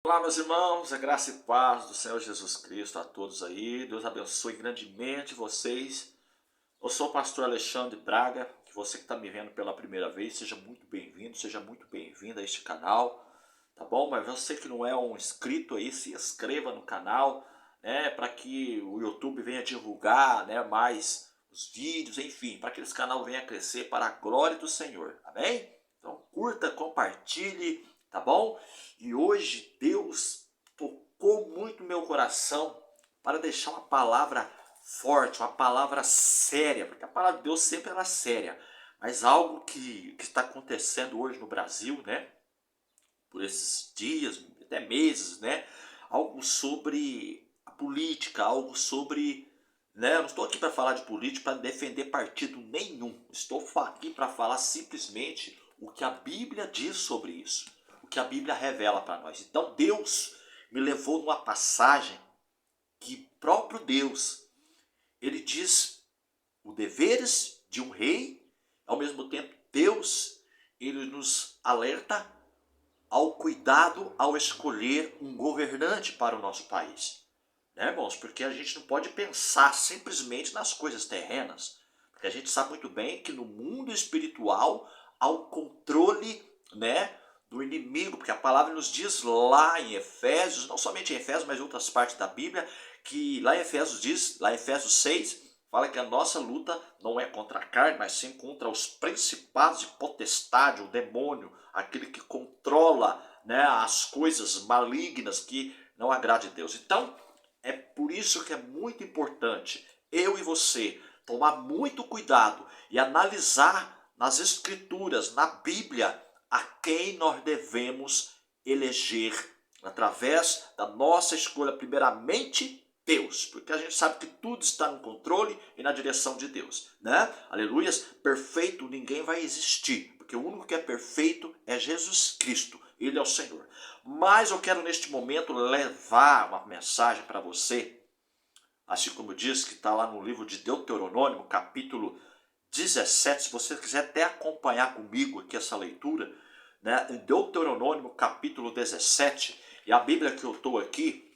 Olá, meus irmãos, a graça e paz do Senhor Jesus Cristo a todos aí. Deus abençoe grandemente vocês. Eu sou o pastor Alexandre Braga, que você que está me vendo pela primeira vez, seja muito bem-vindo, seja muito bem-vinda a este canal, tá bom? Mas você que não é um inscrito aí, se inscreva no canal, né, para que o YouTube venha divulgar, né, mais os vídeos, enfim, para que esse canal venha crescer para a glória do Senhor, amém? Então curta, compartilhe, tá bom? E hoje Deus tocou muito meu coração para deixar uma palavra forte, uma palavra séria, porque a palavra de Deus sempre era séria, mas algo que está acontecendo hoje no Brasil, né? Por esses dias, até meses, né? Algo sobre a política, algo sobre, né? Eu não estou aqui para falar de política, para defender partido nenhum. Estou aqui para falar simplesmente o que a Bíblia diz sobre isso, o que a Bíblia revela para nós. Então Deus me levou numa passagem que próprio Deus, ele diz os deveres de um rei, ao mesmo tempo Deus, ele nos alerta ao cuidado ao escolher um governante para o nosso país. Né, irmãos? Porque a gente não pode pensar simplesmente nas coisas terrenas. Porque a gente sabe muito bem que no mundo espiritual há um controle, né, do inimigo. Porque a palavra nos diz lá em Efésios, não somente em Efésios, mas em outras partes da Bíblia, que lá em Efésios diz, lá em Efésios 6, fala que a nossa luta não é contra a carne, mas sim contra os principados de potestade, o demônio, aquele que controla, né, as coisas malignas que não agrade a Deus. Então, é por isso que é muito importante eu e você tomar muito cuidado e analisar nas escrituras, na Bíblia, a quem nós devemos eleger através da nossa escolha, primeiramente Deus, porque a gente sabe que tudo está no controle e na direção de Deus, né? Aleluias, perfeito ninguém vai existir, porque o único que é perfeito é Jesus Cristo, ele é o Senhor. Mas eu quero neste momento levar uma mensagem para você, assim como diz que está lá no livro de Deuteronômio, capítulo 17, se você quiser até acompanhar comigo aqui essa leitura, né? Em Deuteronômio, capítulo 17, e a Bíblia que eu estou aqui,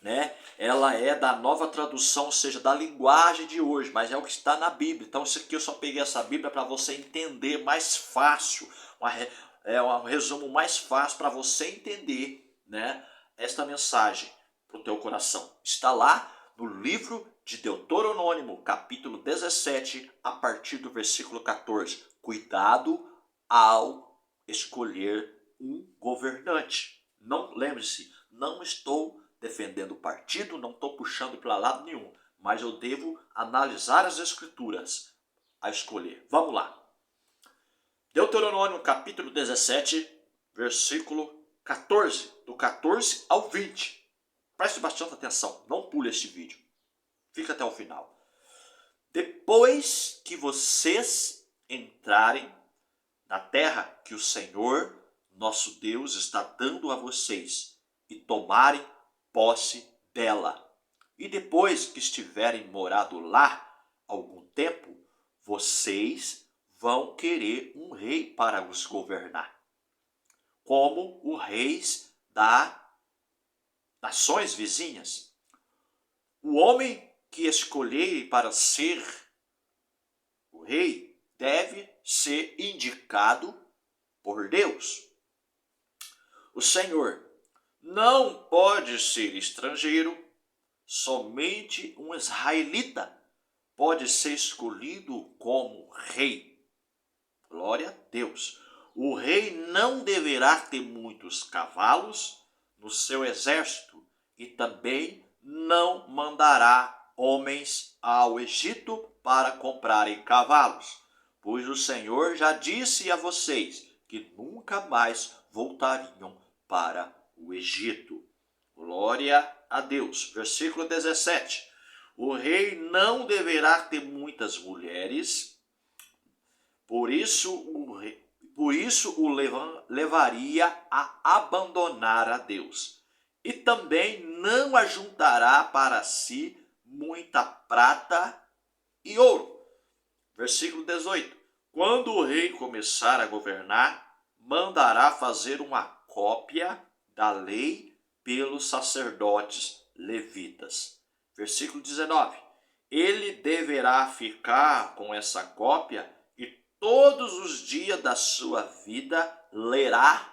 né, ela é da nova tradução, ou seja, da linguagem de hoje, mas é o que está na Bíblia. Então isso aqui eu só peguei essa Bíblia para você entender mais fácil, um resumo mais fácil para você entender, né, esta mensagem para o teu coração. Está lá no livro de Deuteronômio, capítulo 17, a partir do versículo 14. Cuidado ao escolher um governante. Não, lembre-se, não estou defendendo o partido, não estou puxando para lado nenhum, mas eu devo analisar as escrituras a escolher. Vamos lá. Deuteronômio capítulo 17, versículo 14, do 14 ao 20. Preste bastante atenção, não pule este vídeo. Fica até o final. Depois que vocês entrarem na terra que o Senhor, nosso Deus, está dando a vocês e tomarem posse dela. E depois que estiverem morado lá algum tempo, vocês vão querer um rei para os governar, como os reis das nações vizinhas. O homem que escolher para ser o rei deve ser indicado por Deus. O Senhor não pode ser estrangeiro, somente um israelita pode ser escolhido como rei. Glória a Deus. O rei não deverá ter muitos cavalos no seu exército e também não mandará homens ao Egito para comprarem cavalos, pois o Senhor já disse a vocês que nunca mais voltariam para o Egito. Glória a Deus. Versículo 17. O rei não deverá ter muitas mulheres, por isso o levaria a abandonar a Deus. E também não ajuntará para si muita prata e ouro. Versículo 18. Quando o rei começar a governar, mandará fazer uma cópia da lei pelos sacerdotes levitas. Versículo 19. Ele deverá ficar com essa cópia e todos os dias da sua vida lerá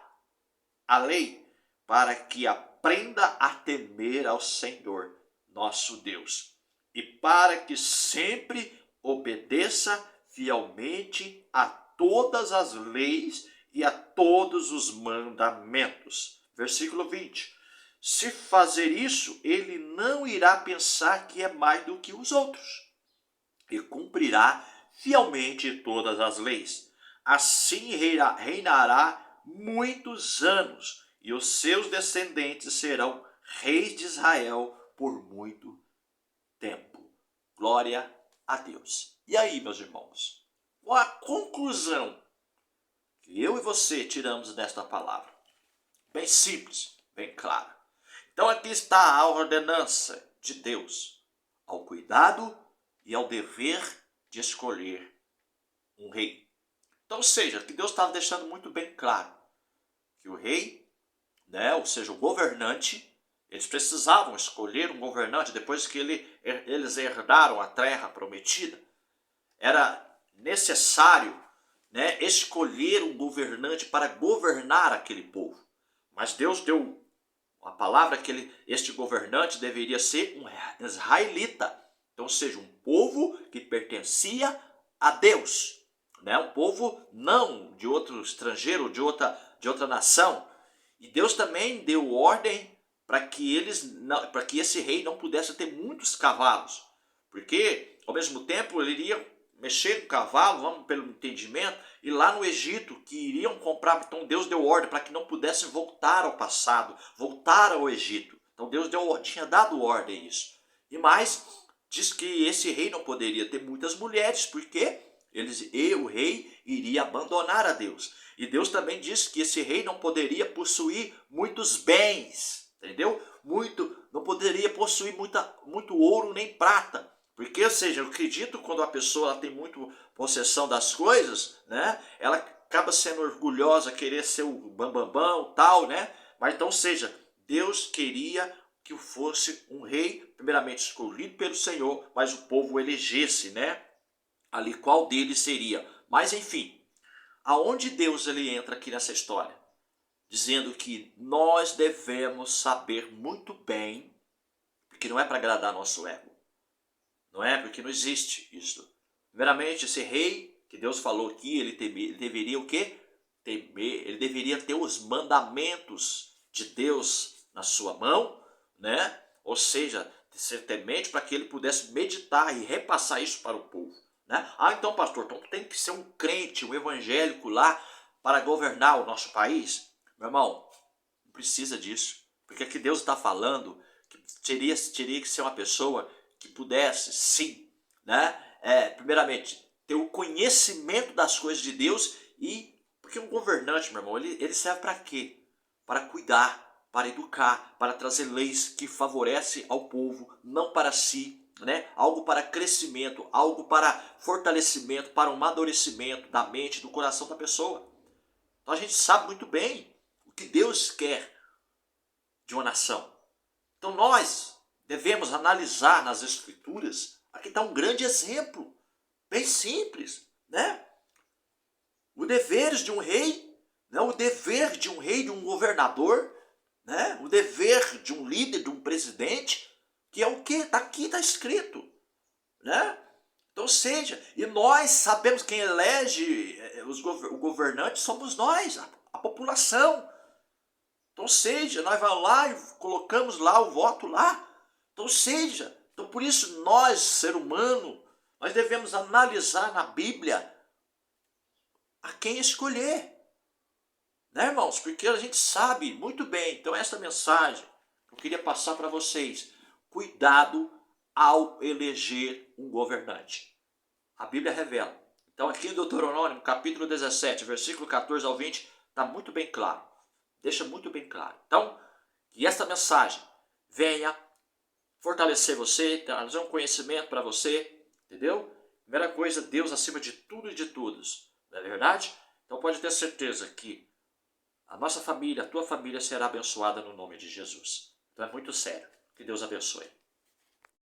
a lei, para que aprenda a temer ao Senhor, nosso Deus, e para que sempre obedeça fielmente a todas as leis e a todos os mandamentos. Versículo 20. Se fazer isso, ele não irá pensar que é mais do que os outros, e cumprirá fielmente todas as leis. Assim reinará muitos anos, e os seus descendentes serão reis de Israel por muito tempo. Glória a Deus. E aí, meus irmãos, qual a conclusão que eu e você tiramos desta palavra? Bem simples, bem clara. Então aqui está a ordenança de Deus ao cuidado e ao dever de escolher um rei. Então, ou seja, que Deus estava deixando muito bem claro que o rei, ou seja, o governante, eles precisavam escolher um governante depois que eles herdaram a terra prometida. Era necessário, escolher um governante para governar aquele povo. Mas Deus deu a palavra que este governante deveria ser um israelita, então, ou seja, um povo que pertencia a Deus, um povo não de outro estrangeiro, de outra nação. E Deus também deu ordem para que esse rei não pudesse ter muitos cavalos, porque ao mesmo tempo ele iria mexer com cavalo, vamos pelo entendimento, e lá no Egito, que iriam comprar, então Deus deu ordem para que não pudessem voltar ao passado, voltar ao Egito. Então Deus tinha dado ordem a isso. E mais, diz que esse rei não poderia ter muitas mulheres, porque o rei iria abandonar a Deus. E Deus também disse que esse rei não poderia possuir muitos bens, entendeu? Não poderia possuir muito ouro nem prata. Porque, ou seja, eu acredito que quando a pessoa tem muito possessão das coisas, ela acaba sendo orgulhosa, querer ser o bambambão, tal, Mas então, ou seja, Deus queria que fosse um rei, primeiramente escolhido pelo Senhor, mas o povo elegesse, ali qual deles seria. Mas, enfim, aonde Deus ele entra aqui nessa história? Dizendo que nós devemos saber muito bem, porque não é para agradar nosso ego. Não é? Porque não existe isso. Primeiramente, esse rei que Deus falou aqui, ele deveria o quê? Temer, ele deveria ter os mandamentos de Deus na sua mão, Ou seja, ser temente para que ele pudesse meditar e repassar isso para o povo, então, pastor, então tem que ser um crente, um evangélico lá para governar o nosso país? Meu irmão, não precisa disso. Porque aqui Deus está falando que teria que ser uma pessoa que pudesse, sim, primeiramente, ter o conhecimento das coisas de Deus porque um governante, meu irmão, ele serve para quê? Para cuidar, para educar, para trazer leis que favorecem ao povo, não para si, algo para crescimento, algo para fortalecimento, para um amadurecimento da mente, do coração da pessoa. Então a gente sabe muito bem o que Deus quer de uma nação. Então nós devemos analisar nas Escrituras. Aqui está um grande exemplo, bem simples, O dever de um rei, o dever de um rei, de um governador, O dever de um líder, de um presidente, que é o que? Aqui está escrito, Então, ou seja, e nós sabemos quem elege o governante somos nós, a população. Então, ou seja, nós vamos lá e colocamos lá o voto lá. Então, ou seja, então por isso nós, ser humano, nós devemos analisar na Bíblia a quem escolher. Irmãos? Porque a gente sabe muito bem. Então essa mensagem que eu queria passar para vocês. Cuidado ao eleger um governante. A Bíblia revela. Então aqui em Deuteronômio, capítulo 17, versículo 14 ao 20, está muito bem claro. Deixa muito bem claro. Então, que esta mensagem venha fortalecer você, trazer um conhecimento para você, entendeu? Primeira coisa, Deus acima de tudo e de todos, não é verdade? Então pode ter certeza que A nossa família, a tua família será abençoada no nome de Jesus. Então é muito sério. Que Deus abençoe.